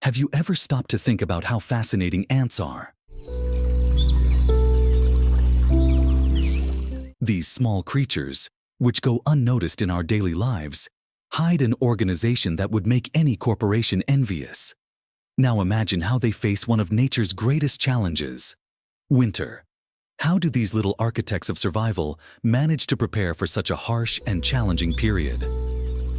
Have you ever stopped to think about how fascinating ants are? These small creatures, which go unnoticed in our daily lives, hide an organization that would make any corporation envious. Now imagine how they face one of nature's greatest challenges: winter. How do these little architects of survival manage to prepare for such a harsh and challenging period?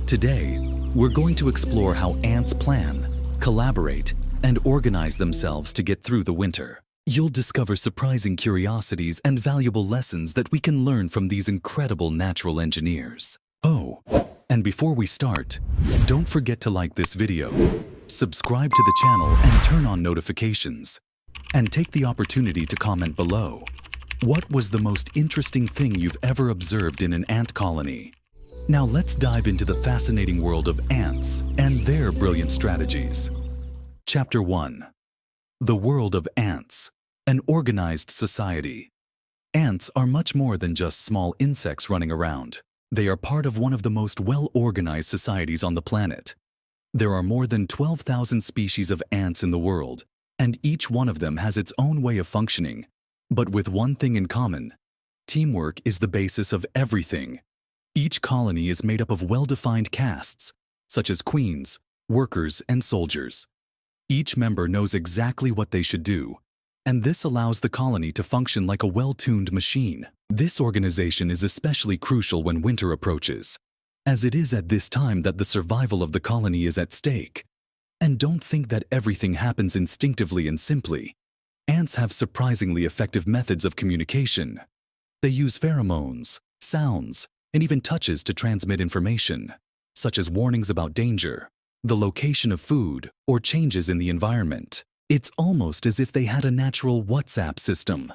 Today, we're going to explore how ants plan, collaborate, and organize themselves to get through the winter. You'll discover surprising curiosities and valuable lessons that we can learn from these incredible natural engineers. Oh, and before we start, don't forget to like this video, subscribe to the channel and turn on notifications, and take the opportunity to comment below. What was the most interesting thing you've ever observed in an ant colony? Now let's dive into the fascinating world of ants and their brilliant strategies. Chapter 1. The world of ants, an organized society. Ants are much more than just small insects running around. They are part of one of the most well-organized societies on the planet. There are more than 12,000 species of ants in the world, and each one of them has its own way of functioning. But with one thing in common: teamwork is the basis of everything. Each colony is made up of well-defined castes, such as queens, workers, and soldiers. Each member knows exactly what they should do, and this allows the colony to function like a well-tuned machine. This organization is especially crucial when winter approaches, as it is at this time that the survival of the colony is at stake. And don't think that everything happens instinctively and simply. Ants have surprisingly effective methods of communication. They use pheromones, sounds, and even touches to transmit information, such as warnings about danger, the location of food, or changes in the environment. It's almost as if they had a natural WhatsApp system.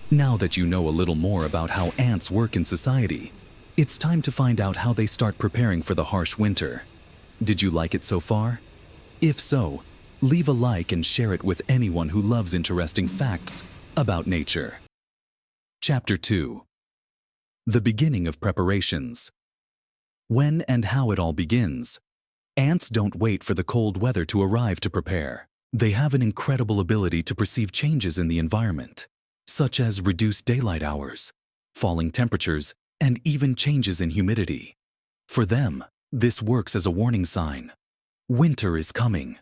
Now that you know a little more about how ants work in society, it's time to find out how they start preparing for the harsh winter. Did you like it so far? If so, leave a like and share it with anyone who loves interesting facts about nature. Chapter 2. The beginning of preparations. When and how it all begins. Ants don't wait for the cold weather to arrive to prepare. They have an incredible ability to perceive changes in the environment, such as reduced daylight hours, falling temperatures, and even changes in humidity. For them, this works as a warning sign. Winter is coming.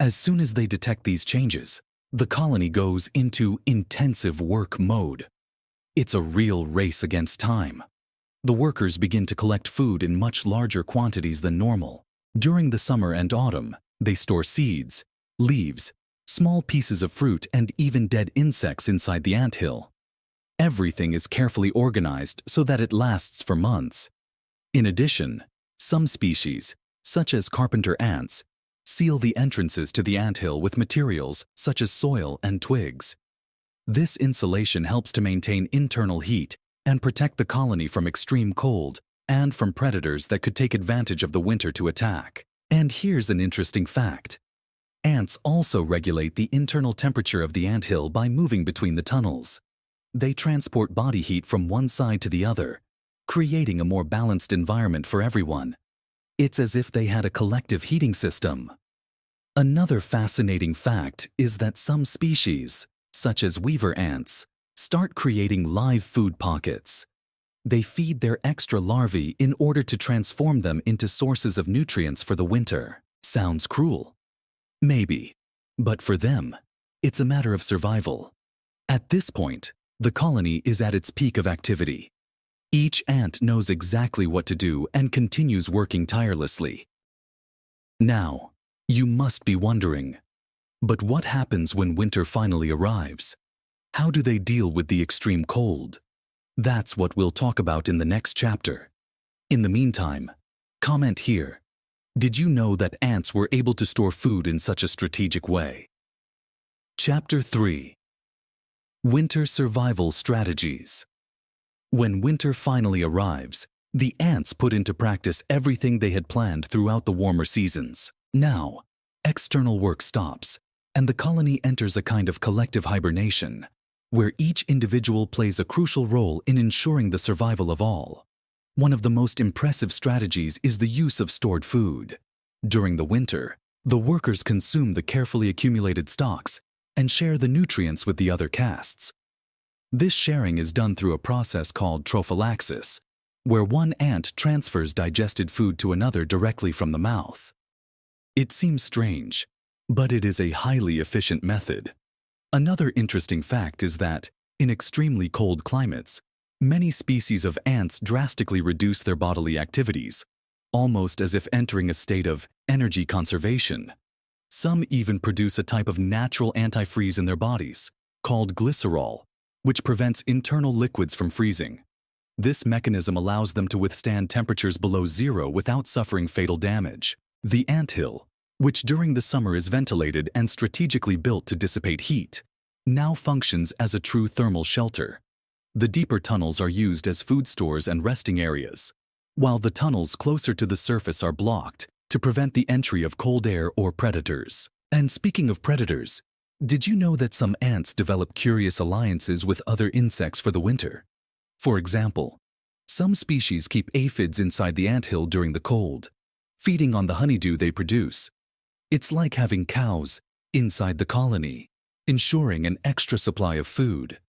As soon as they detect these changes, the colony goes into intensive work mode. It's a real race against time. The workers begin to collect food in much larger quantities than normal. During the summer and autumn, they store seeds, leaves, small pieces of fruit, and even dead insects inside the anthill. Everything is carefully organized so that it lasts for months. In addition, some species, such as carpenter ants, seal the entrances to the anthill with materials such as soil and twigs. This insulation helps to maintain internal heat and protect the colony from extreme cold and from predators that could take advantage of the winter to attack. And here's an interesting fact. Ants also regulate the internal temperature of the anthill by moving between the tunnels. They transport body heat from one side to the other, creating a more balanced environment for everyone. It's as if they had a collective heating system. Another fascinating fact is that some species, such as weaver ants, start creating live food pockets. They feed their extra larvae in order to transform them into sources of nutrients for the winter. Sounds cruel? Maybe. But for them, it's a matter of survival. At this point, the colony is at its peak of activity. Each ant knows exactly what to do and continues working tirelessly. Now, you must be wondering, but what happens when winter finally arrives? How do they deal with the extreme cold? That's what we'll talk about in the next chapter. In the meantime, comment here. Did you know that ants were able to store food in such a strategic way? Chapter 3. Winter Survival Strategies. When winter finally arrives, the ants put into practice everything they had planned throughout the warmer seasons. Now, external work stops, and the colony enters a kind of collective hibernation, where each individual plays a crucial role in ensuring the survival of all. One of the most impressive strategies is the use of stored food. During the winter, The workers consume the carefully accumulated stocks and share the nutrients with the other castes. This sharing is done through a process called trophallaxis, where one ant transfers digested food to another directly from the mouth. It seems strange, but it is a highly efficient method. Another interesting fact is that, in extremely cold climates, many species of ants drastically reduce their bodily activities, almost as if entering a state of energy conservation. Some even produce a type of natural antifreeze in their bodies, called glycerol, which prevents internal liquids from freezing. This mechanism allows them to withstand temperatures below zero without suffering fatal damage. The anthill, which during the summer is ventilated and strategically built to dissipate heat, now functions as a true thermal shelter. The deeper tunnels are used as food stores and resting areas, while the tunnels closer to the surface are blocked to prevent the entry of cold air or predators. And speaking of predators, did you know that some ants develop curious alliances with other insects for the winter? For example, some species keep aphids inside the anthill during the cold, feeding on the honeydew they produce. It's like having cows inside the colony, ensuring an extra supply of food.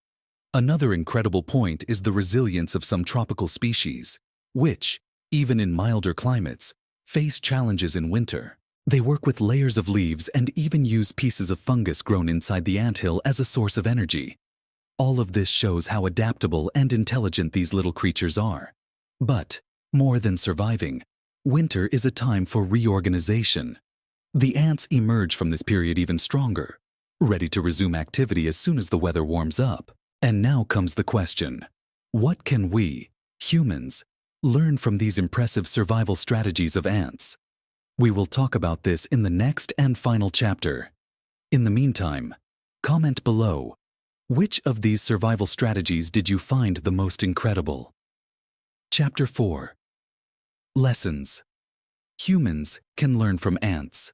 Another incredible point is the resilience of some tropical species, which, even in milder climates, face challenges in winter. They work with layers of leaves and even use pieces of fungus grown inside the anthill as a source of energy. All of this shows how adaptable and intelligent these little creatures are. But, more than surviving, winter is a time for reorganization. The ants emerge from this period even stronger, ready to resume activity as soon as the weather warms up. And now comes the question: what can we, humans, learn from these impressive survival strategies of ants? We will talk about this in the next and final chapter. In the meantime, comment below, which of these survival strategies did you find the most incredible? Chapter 4. Lessons. Humans can learn from ants.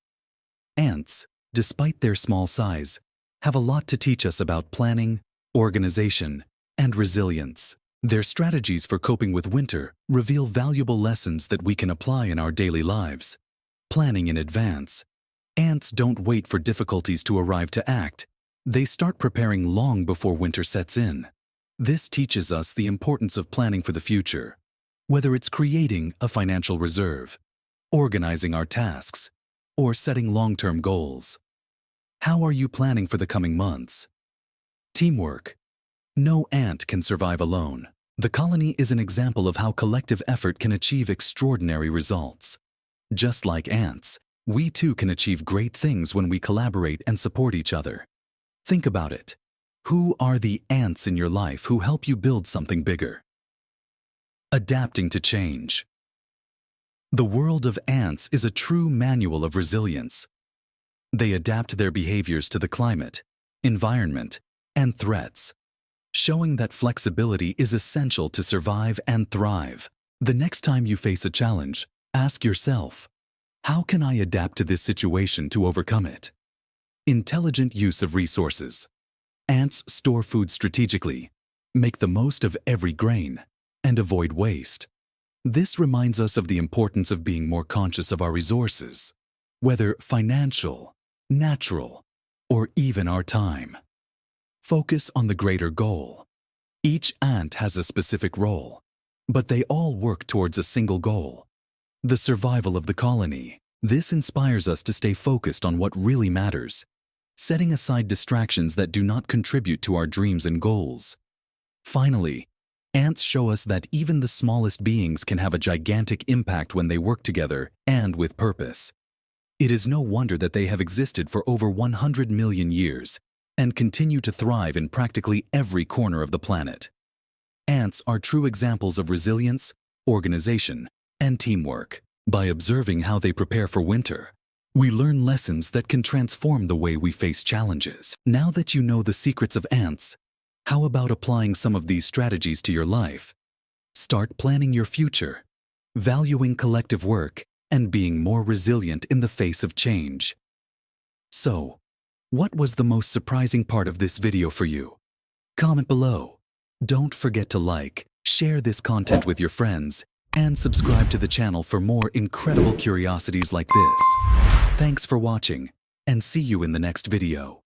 Ants, despite their small size, have a lot to teach us about planning, organization, and resilience. Their strategies for coping with winter reveal valuable lessons that we can apply in our daily lives. Planning in advance. Ants don't wait for difficulties to arrive to act. They start preparing long before winter sets in. This teaches us the importance of planning for the future, whether it's creating a financial reserve, organizing our tasks, or setting long-term goals. How are you planning for the coming months? Teamwork. No ant can survive alone. The colony is an example of how collective effort can achieve extraordinary results. Just like ants, we too can achieve great things when we collaborate and support each other. Think about it. Who are the ants in your life who help you build something bigger? Adapting to change. The world of ants is a true manual of resilience. They adapt their behaviors to the climate, environment, and threats, showing that flexibility is essential to survive and thrive. The next time you face a challenge, ask yourself, how can I adapt to this situation to overcome it? Intelligent use of resources. Ants store food strategically, make the most of every grain, and avoid waste. This reminds us of the importance of being more conscious of our resources, whether financial, natural, or even our time. Focus on the greater goal. Each ant has a specific role, but they all work towards a single goal: the survival of the colony. This inspires us to stay focused on what really matters, setting aside distractions that do not contribute to our dreams and goals. Finally, ants show us that even the smallest beings can have a gigantic impact when they work together and with purpose. It is no wonder that they have existed for over 100 million years and continue to thrive in practically every corner of the planet. Ants are true examples of resilience, organization, and teamwork. By observing how they prepare for winter, we learn lessons that can transform the way we face challenges. Now that you know the secrets of ants, how about applying some of these strategies to your life? Start planning your future, valuing collective work, and being more resilient in the face of change. So, what was the most surprising part of this video for you? Comment below. Don't forget to like, share this content with your friends, and subscribe to the channel for more incredible curiosities like this. Thanks for watching, and see you in the next video.